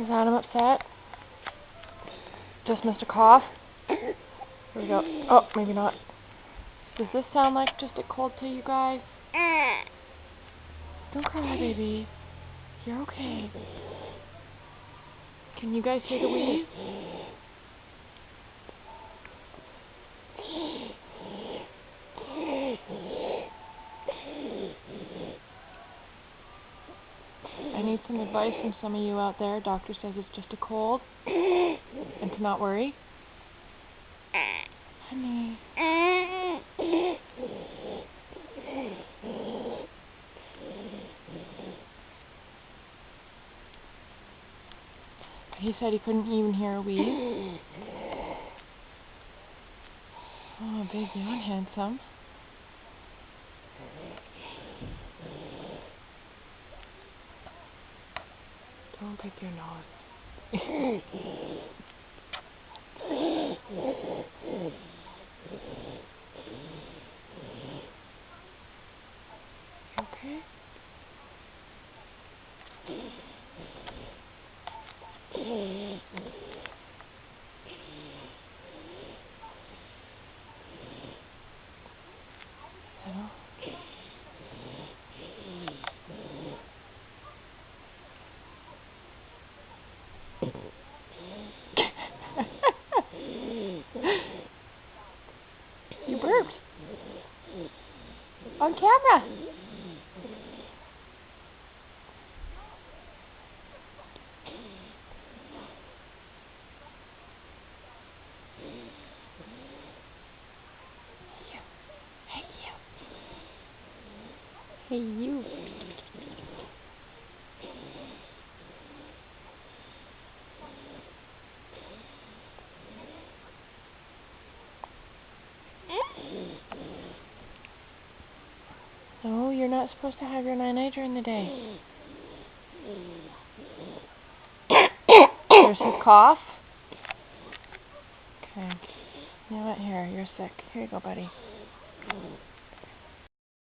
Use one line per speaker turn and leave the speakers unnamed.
Is Adam upset? Just missed a cough? Here we go. Oh, maybe not. Does this sound like just a cold to you guys? Don't cry, baby. You're okay. Can you guys hear the wheeze? I need some advice from some of you out there. Doctor says it's just a cold and to not worry. Honey. He said he couldn't even hear a wheeze. Oh, baby, I'm handsome. Don't pick your nose. Okay? Hello? You burped. On camera. Hey you. No, you're not supposed to have your night during the day. There's his cough. Okay. You know what? Here, you're sick. Here you go, buddy.